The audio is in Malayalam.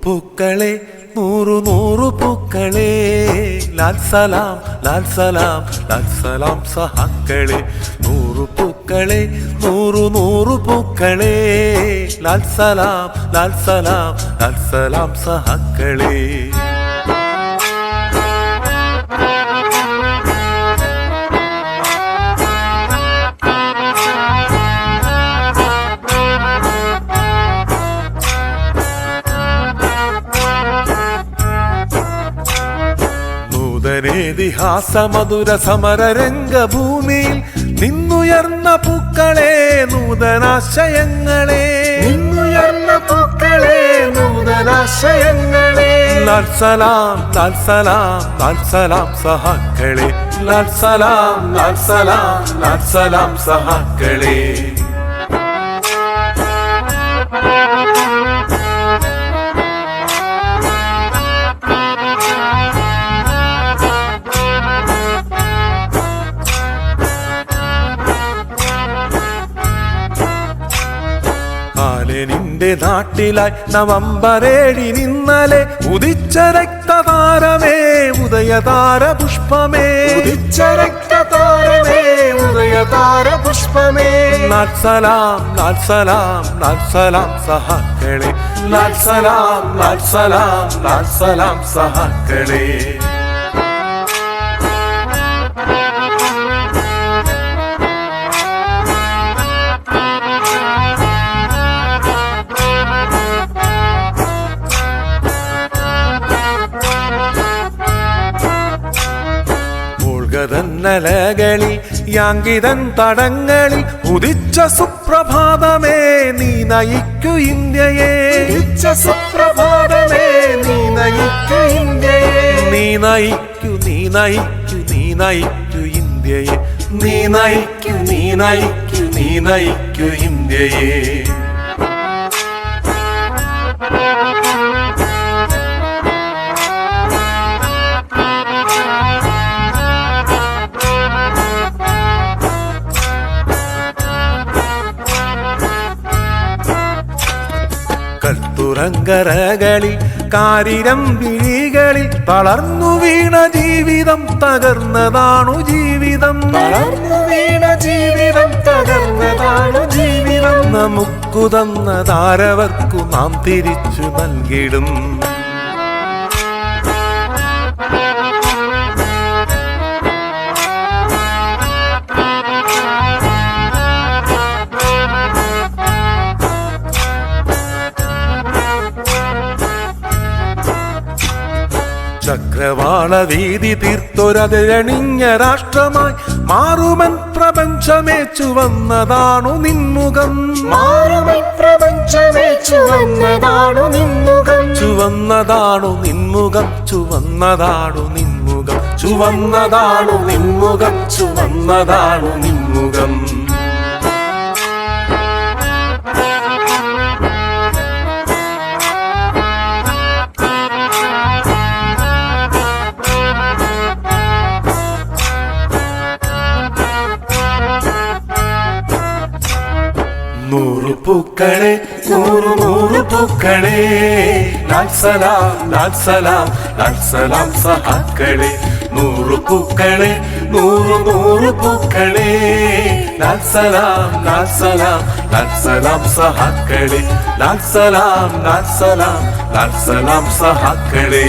പൂക്കളെ നൂറു നൂറു പൂക്കളെ ലാൽ സലാം ലാൽ സലാം ലാൽ സലാം സഹാക്കളെ നൂറു പൂക്കളെ നൂറു നൂറു പൂക്കളെ ലാൽ സലാം ലാൽ സലാം ലാൽ സലാം സഹാക്കളെ ഇതിഹാസ മധുര സമര രംഗഭൂമിയിൽ നിന്നുയർന്ന പൂക്കളെ നൂതനാശയങ്ങളെ നിന്നുയർന്ന പൂക്കളെ നൂതനാശയങ്ങളെ ലാൽ സലാം ലാൽ സലാം ലാൽ സലാം സഹാക്കളെ ലാൽ സലാം ലാൽ സലാം ലാൽ സലാം സഹാക്കളെ നിന്റെ നാട്ടിലായി നവംബർ 7 ഇന്നലെ ഉദിച്ച രക്തതാരമേ ഉദയതാര പുഷ്പമേ ഉദിച്ച രക്തതാരമേ ഉദയതാര പുഷ്പമേ ലാൽ സലാം ലാൽ സലാം ലാൽ സലാം സഹാക്കളെ ലാൽ സലാം ലാൽ സലാം ലാൽ സലാം സഹാക്കളെ കളിൽ യാങ്കിതൻ തടങ്ങളിൽ ഉദിച്ച സുപ്രഭാതമേ നീ നയിക്കു ഇന്ത്യയെ ഉദിച്ച സുപ്രഭാതമേ നീ നയിക്കു ഇന്ത്യയെ നീ നയിക്കു നീ നയിക്കു നീ നയിക്കു ഇന്ത്യയെ നീ നയിക്കു നീ നയിക്കു നീ നയിക്കു ഇന്ത്യയെ തുരങ്കരകളിൽ കാരിരം വിഴികളിൽ തളർന്നു വീണ ജീവിതം തകർന്നതാണു ജീവിതം തളർന്നു വീണ ജീവിതം തകർന്നതാണു ജീവിതം നമുക്കു തന്നതാരവർക്കു നാം തിരിച്ചു നൽകിടും ചക്രവാള വീതി തീർത്തൊരതണിഞ്ഞ രാഷ്ട്രമായി മാറുമൻ പ്രപഞ്ചമേ ചുവന്നതാണു നിൻമുഖം മാറുമൻ പ്രപഞ്ചമേ ചുവന്നതാണു നിൻമുഖം ചുവന്നതാണു നിൻമുഖം ചുവന്നതാണു നിൻമുഖം ചുവന്നതാണു നിൻമുഖം ചുവന്നതാണു നിൻമുഖം നൂറു പൂക്കളെ നൂറു നൂറു പൂക്കളെ ലാൽ സലാം ലാൽ സലാം ലാൽ സലാം സഹാക്കളെ നൂറു പൂക്കളെ നൂറു നൂറു പൂക്കളെ ലാൽ സലാം ലാൽ സലാം ലാൽ സലാം സഹാക്കളെ ലാൽ സലാം ലാൽ സലാം ലാൽ സലാം സഹാക്കളെ